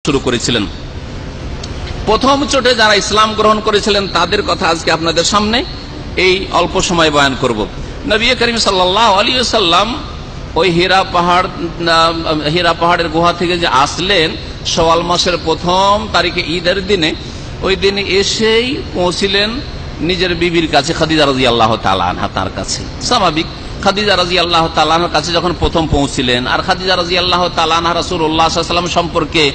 শুরু করেছিলেন। প্রথম চোটে যারা ইসলাম গ্রহণ করেছিলেন তাদের কথা আজকে আপনাদের সামনে এই অল্প সময় বয়ান করব। নবী করিম সাল্লাল্লাহু আলাইহি ওয়াসাল্লাম ওই হীরা পাহাড়ের গুহা থেকে যে আসলেন শাওয়াল মাসের প্রথম তারিখে ঈদের দিনে, ওই দিনে এসেই পৌঁছিলেন নিজের বিবির কাছে, খাদিজা রাদিয়াল্লাহু তাআলা আনহা। তার কাছে স্বাভাবিক, খাদিজা রাদিয়াল্লাহু তাআলা আনহার কাছে যখন প্রথম পৌঁছিলেন, আর খাদিজা রাদিয়াল্লাহু তাআলা আনহা রাসূলুল্লাহ সাল্লাল্লাহু আলাইহি ওয়াসাল্লাম সম্পর্কে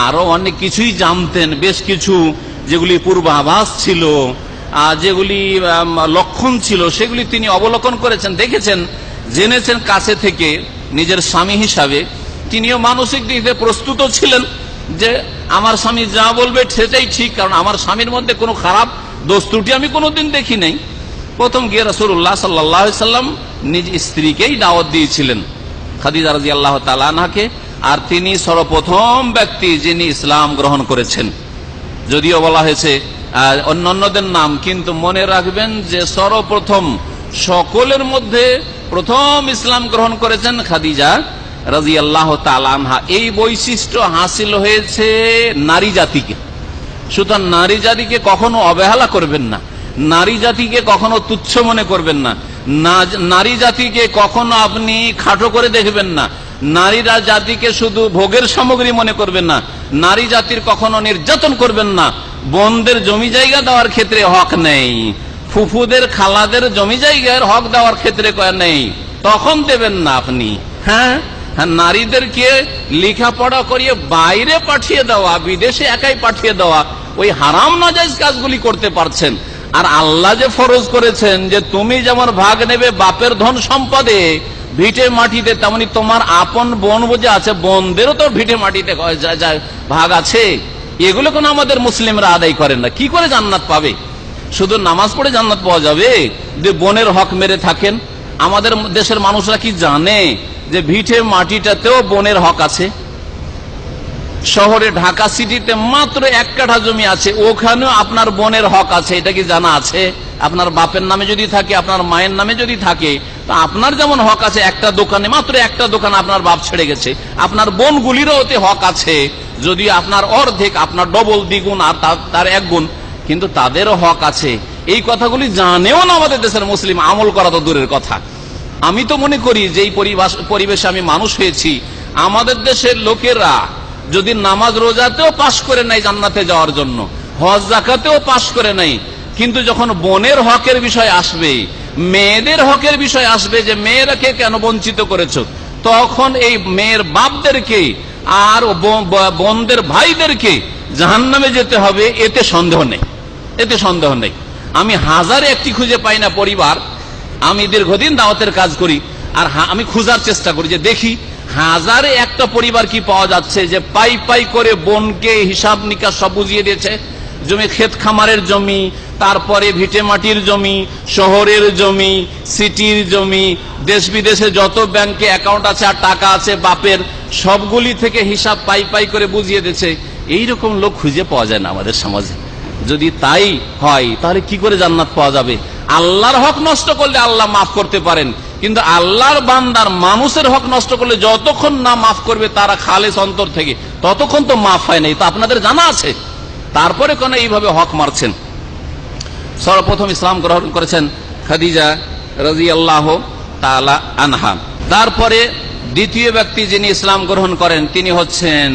আরো অনেক কিছুই জানতেন, বেশ কিছু যেগুলি পূর্বাভাস ছিল, যেগুলি লক্ষণ ছিল, সেগুলি তিনি অবলোকন করেছেন, দেখেছেন, জেনেছেন কাছে থেকে। নিজের স্বামী হিসাবে তিনিও মানসিক দিক থেকে প্রস্তুত ছিলেন যে আমার স্বামী যা বলবে সেটাই ঠিক, কারণ আমার স্বামীর মধ্যে কোনো খারাপ দোষ ত্রুটি আমি কোনোদিন দেখি নাই। প্রথম গিয়ে রাসূলুল্লাহ সাল্লাল্লাহু আলাইহি ওয়াসাল্লাম নিজ স্ত্রীকেই দাওয়াত দিয়েছিলেন, খাদিজা রাদিয়াল্লাহু তাআলা আনহাকে, আর তিনি সর্বপ্রথম ব্যক্তি যিনি ইসলাম গ্রহণ করেছেন। যদিও বলা হয়েছে অন্যান্যদের নাম, কিন্তু মনে রাখবেন যে সর্বপ্রথম সকলের মধ্যে প্রথম ইসলাম গ্রহণ করেছেন খাদিজা রাদিয়াল্লাহু তাআলা আনহা। এই বৈশিষ্ট্য হাসিল হয়েছে নারী জাতিকে। সুতরাং নারী জাতিকে কখনো অবহেলা করবেন না, নারী জাতিকে কখনো তুচ্ছ মনে করবেন না, নারী জাতিকে কখনো আপনি খাটো করে দেখবেন না, নারীরা জাতিকে শুধু ভোগের সামগ্রী মনে করবেন না, নারী জাতির কখনো নির্যাতন করবেন না। বোনদের জমি জায়গা দেওয়ার ক্ষেত্রে হক নেই, ফুফুদের খালাদের জমি জায়গার হক দেওয়ার ক্ষেত্রে নেই, তখন দেবেন না আপনি। হ্যাঁ, নারীদেরকে লেখাপড়া করিয়ে বাইরে পাঠিয়ে দেওয়া, বিদেশে একাই পাঠিয়ে দেওয়া, ওই হারাম নাজায়েজ কাজগুলি করতে পারছেন। আর আল্লাহ যে ফরজ করেছেন যে তুমি যেমন ভাগ নেবে বাপের ধন সম্পদে ভিটে মাটিতে, তেমনি তোমার আপন বোন বুঝে আছে, বোনদেরও তো ভিটে মাটিতে ভাগ আছে। এগুলো কোনো আমাদের মুসলিমরা আদায় করেন না। কি করে জান্নাত পাবে? শুধু নামাজ পড়ে জান্নাত পাওয়া যাবে? যে বোনের হক মেরে থাকেন। আমাদের দেশের মানুষরা কি জানে যে ভিটে মাটিটাতেও বোনের হক আছে? শহরে ঢাকা সিটিতে মাত্র 1 কাঠা জমি আছে, ওখানেও আপনার বোনের হক আছে। এটা কি জানা আছে? আপনার বাপের নামে যদি থাকে, আপনার মায়ের নামে যদি থাকে, তো আপনার যেমন হক আছে একটা দোকানে, মাত্র একটা দোকান আপনার বাপ ছেড়ে গেছে, আপনার বোনগুলিরও ওতে হক আছে। যদি আপনার অর্ধেক, আপনার ডবল, দ্বিগুণ, আর তার 1 গুণ, কিন্তু তাদেরও হক আছে। এই কথাগুলি জানেও না আমাদের দেশের মুসলিম, আমল করা তো দূরের কথা। আমি তো মনে করি যে এই পরিবেশে আমি মানুষ হয়েছি, আমাদের দেশের লোকেরা যদি নামাজ রোজাতেও পাশ করে নাই জান্নাতে যাওয়ার জন্য, হজ যাকাতেও পাশ করে নাই, কিন্তু যখন বোনের হকের বিষয় আসবে, মেয়েদের হকের বিষয় আসবে, যে মেয়েরাকে কেন বঞ্চিত করেছো, তখন এই মেয়ের বাপদেরকে আর বোনদের ভাইদেরকে জাহান্নামে যেতে হবে, এতে সন্দেহ নেই, এতে সন্দেহ নেই। আমি হাজারে একটি খুঁজে পাই না পরিবার, আমি দীর্ঘদিন দাওয়াতের কাজ করি, আর আমি খোঁজার চেষ্টা করি যে দেখি হাজারে একটা পরিবার কি পাওয়া যাচ্ছে যে পাই পাই করে বোনকে হিসাব নিকাশ সব বুঝিয়ে দিয়েছে। জমি, ক্ষেত খামারের জমি, তারপরে ভিটে মাটির জমি, শহরের জমি, সিটির জমি, দেশ বিদেশে যত ব্যাংকে অ্যাকাউন্ট আছে আর টাকা আছে বাপের, সবগুলি থেকে হিসাব পাই পাই করে বুঝিয়ে দিয়েছে। এইরকম লোক খুঁজে পাওয়া যায় না আমাদের সমাজে। যদি তাই হয় তাহলে কি করে জান্নাত পাওয়া যাবে? আল্লাহর হক নষ্ট করলে আল্লাহ মাফ করতে পারেন, কিন্তু আল্লাহর বান্দার মানুষের হক নষ্ট করলে যতক্ষণ না মাফ করবে তারা খালেস অন্তর থেকে, ততক্ষণ তো মাফ হয় নাই। তো আপনাদের জানা আছে, তারপরে কেন এইভাবে হক মারছেন? সর্বপ্রথম ইসলাম গ্রহণ করেছেন খাদিজা রাদিয়াল্লাহু তাআলা আনহা। তারপরে দ্বিতীয় ব্যক্তি যিনি ইসলাম গ্রহণ করেন তিনি হচ্ছেন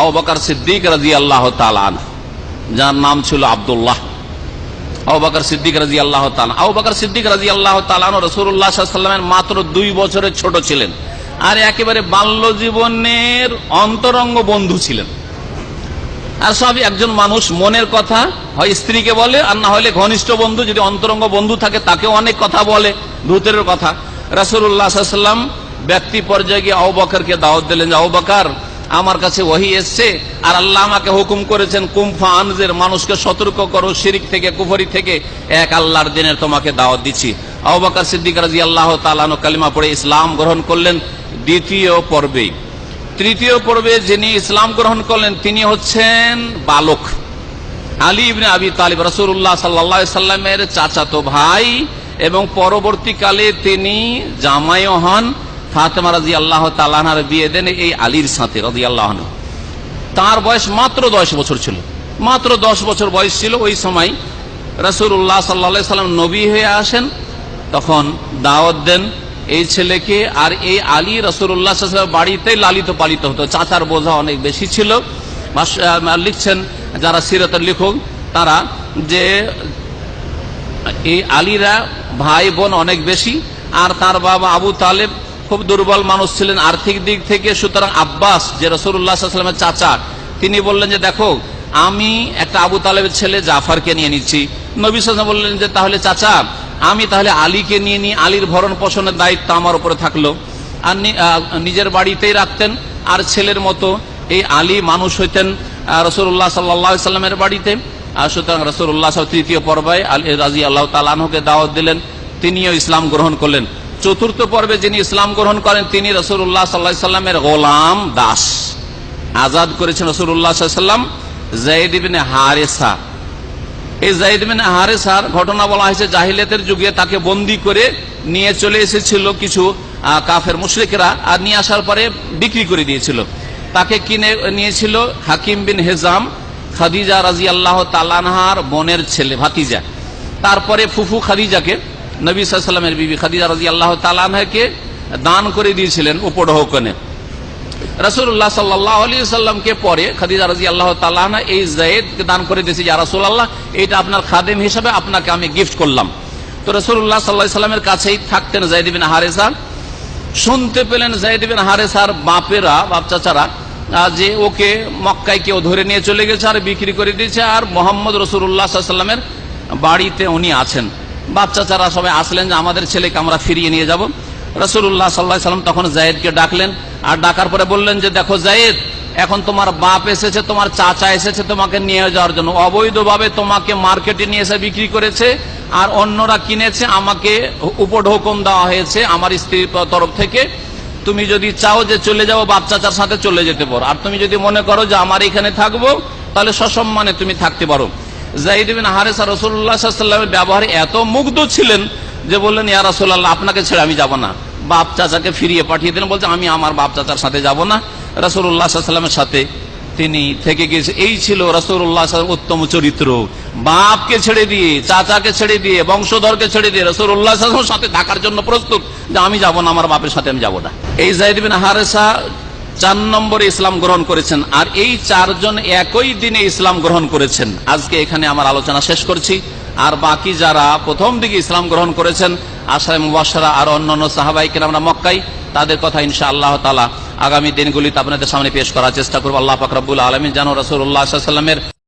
আবু বকর সিদ্দিক রাদিয়াল্লাহু তাআলা আনহু, যার নাম ছিল আব্দুল্লাহ। আবু বকর সিদ্দিক রাদিয়াল্লাহু তাআলা, আবু বকর সিদ্দিক রাদিয়াল্লাহু তাআলা রাসূলুল্লাহ সাল্লাল্লাহু আলাইহি ওয়াসাল্লামের মাত্র 2 বছরের ছোট ছিলেন, আর একেবারে বাল্য জীবনের অন্তরঙ্গ বন্ধু ছিলেন। আর সব একজন মানুষ মনের কথা হয় স্ত্রীকে বলে, আর না হলে ঘনিষ্ঠ বন্ধু, যদি অন্তরঙ্গ বন্ধু থাকে তাকেও অনেক কথা বলে, ভূতের কথা। রাসূলুল্লাহ সাল্লাল্লাহু আলাইহি ওয়াসাল্লাম ব্যক্তি পর্যায়ে গিয়ে আবু বকরকে দাওয়াত দিলেন যে আবু বকর, আমার কাছে ওহী এসছে, আর আল্লাহ আমাকে হুকুম করেছেন কুমফা আনজের, মানুষকে সতর্ক করো শিরিক থেকে, কুফরি থেকে, এক আল্লাহর দিনের তোমাকে দাওয়াত দিচ্ছি। আবু বকর সিদ্দিক রাদিয়াল্লাহু তাআলা আনহু কালিমা পড়ে ইসলাম গ্রহণ করলেন দ্বিতীয় পর্বে। তৃতীয় পর্বে যিনি ইসলাম গ্রহণ করলেন তিনি হচ্ছেন বালক আলী ইবনে আবি তালিব, রাসূলুল্লাহ সাল্লাল্লাহু আলাইহি সাল্লামের চাচাতো ভাই, এবং পরবর্তীকালে তিনি জামাইও হন। ফাতেমা রাদিয়াল্লাহু তাআলা আনহার বিয়ে দেন এই আলীর সাথে রাদিয়াল্লাহু আনহু। তার বয়স মাত্র 10 বছর ছিল, মাত্র 10 বছর বয়স ছিল। ওই সময় রাসূলুল্লাহ সাল্লাল্লাহু আলাইহি সাল্লাম নবী হয়ে আসেন, তখন দাওয়াত দেন এই ছেলেকে। আর এই আলী রাসূলুল্লাহ সাল্লাল্লাহু আলাইহি ওয়াসাল্লাম বাড়িতেই লালিত পালিত হতো, চাচার বোঝা অনেক বেশি ছিল। লিখছেন যারা সিরাতের লেখক তারা যে এই আলীরা ভাই বোন অনেক বেশি, আর তার বাবা আবু তালেব খুব দুর্বল মানুষ ছিলেন আর্থিক দিক থেকে। সুতরাং আব্বাস যে রাসূলুল্লাহ সাল্লাল্লাহু আলাইহি ওয়াসাল্লামের চাচা, তিনি বললেন যে দেখো আমি একটা আবু তালেবের ছেলে জাফরকে নিয়ে নিচ্ছি। নবী সাল্লাল্লাহু আলাইহি ওয়াসাল্লাম বললেন যে তাহলে চাচা আমি তাহলে আলীকে নিয়ে নিই, আলীর ভরণ পোষণের দায়িত্ব আমার উপরে থাকলো। আর নিজের বাড়িতেই রাখতেন। আর ছেলের মতো এই আলী মানুষ হইতেন রাসূলুল্লাহ সাল্লাল্লাহু আলাইহি ওয়াসাল্লামের বাড়িতে। আর সুতরাং রাসূলুল্লাহ তৃতীয় পর্বে আলী রাদিয়াল্লাহু তাআলা আনহুকে দাওয়াত দিলেন, তিনিও ইসলাম গ্রহণ করলেন। চতুর্থ পর্বে যিনি ইসলাম গ্রহণ করেন তিনি রাসূলুল্লাহ সাল্লাল্লাহু আলাইহি ওয়াসাল্লামের গোলাম দাস, আজাদ করেছেন রাসূলুল্লাহ সাল্লাল্লাহু আলাইহি ওয়াসাল্লাম যায়েদ ইবনে হারেসা। এই যায়েদ ইবনে হারেসার ঘটনা বলা হয়েছে জাহিলিয়াতের যুগে তাকে বন্দী করে নিয়ে চলে এসেছিল কিছু কাফের মুশরিকরা, আর নিয়ে আসার পরে বিক্রি করে দিয়েছিল। তাকে কিনে নিয়েছিল হাকিম বিন হিজাম, খাদিজা রাদিয়াল্লাহু তাআলা আনহার বোনের ছেলে, ভাতিজা। তারপরে ফুফু খাদিজাকে নবী সাল্লাল্লাহু আলাইহি ওয়াসাল্লামের বিবি খাদিজা রাদিয়াল্লাহু তাআলা আনহাকে দান করে দিয়েছিলেন উপঢৌকনে। রাসূলুল্লাহ সাল্লাল্লাহু আলাইহি ওয়াসাল্লামকে পরে খাদিজা রাদিয়াল্লাহু তাআলা আনহা এই যায়েদকে দান করে দিয়েছে, ইয়া রাসূলুল্লাহ এটা আপনার খাদেম হিসেবে আপনাকে আমি গিফট করলাম। তো রাসূলুল্লাহ সাল্লাল্লাহু আলাইহি ওয়াসাল্লামের কাছেই থাকতেন যায়েদ বিন হারেসা। শুনতে পেলেন যায়েদ বিন হারেসার বাপেরা, বাপ চাচারা যে ওকে মক্কায় কেউ ধরে নিয়ে চলে গেছে আর বিক্রি করে দিয়েছে, আর মোহাম্মদ রাসূলুল্লাহ সাল্লাল্লাহু আলাইহি ওয়াসাল্লামের বাড়িতে উনি আছেন। বাপ চাচারা সবাই আসলেন যে আমাদের ছেলেকে আমরা ফিরিয়ে নিয়ে যাব। রাসূলুল্লাহ সাল্লাল্লাহু আলাইহি ওয়াসাল্লাম তখন যায়েদকে ডাকলেন, আর ডাকার পরে বললেন যে দেখো যায়েদ, এখন তোমার বাপ এসেছে, তোমার চাচা এসেছে তোমাকে নিয়ে যাওয়ার জন্য। অবৈধভাবে তোমাকে মার্কেটে নিয়ে এসে বিক্রি করেছে, আর অন্যরা কিনেছে, আমাকে উপঢৌকন দেওয়া হয়েছে আমার স্ত্রীর তরফ থেকে। তুমি যদি চাও যে চলে যাও বাপ চাচার সাথে চলে যেতে পারো, আর তুমি যদি মনে করো যে আমার এখানে থাকবো তাহলে সসম্মানে তুমি থাকতে পারো। যায়েদ বিন হারেসা রাসূলুল্লাহ সাল্লাল্লাহু আলাইহি ওয়াসাল্লামের ব্যবহারে এত মুগ্ধ ছিলেন যে বললেন ইয়া রাসূলুল্লাহ আপনাকে ছেড়ে আমি যাব না। বাপ চাচাকে ফিরিয়ে পাঠিয়ে দিলেন, বলছে আমি আমার বাপ চাচার সাথে যাব না, রাসূলুল্লাহ সাল্লাল্লাহু আলাইহি ওয়াসাল্লামের সাথে তিনি থেকে গিয়েছে। এই ছিল রাসূলুল্লাহ সাল্লাল্লাহু আলাইহি ওয়াসাল্লামের উত্তম চরিত্র। বাপকে ছেড়ে দিয়ে, চাচাকে ছেড়ে দিয়ে, বংশধরকে ছেড়ে দিয়ে রাসূলুল্লাহ সাল্লাল্লাহু আলাইহি ওয়াসাল্লামের সাথে থাকার জন্য প্রস্তুত, যে আমি যাব না, আমার বাপের সাথে আমি যাব না। এই যায়েদ বিন হারেসা 4 নম্বরে ইসলাম গ্রহণ করেছেন, আর এই 4 জন একই দিনে ইসলাম গ্রহণ করেছেন। আজকে এখানে আমার আলোচনা শেষ করছি। আর বাকি যারা প্রথম দিকে ইসলাম গ্রহণ করেছেন আশরায়ে মুবাশশারা আর অন্যান্য সাহাবায়ে কেরামরা মক্কায়, তাদের কথা ইনশাআল্লাহ তাআলা আগামী দিনগুলিতে আপনাদের সামনে পেশ করার চেষ্টা করব। আল্লাহ পাক রব্বুল আলামিন যেন রাসূলুল্লাহ সাল্লাল্লাহু আলাইহি ওয়াসাল্লামের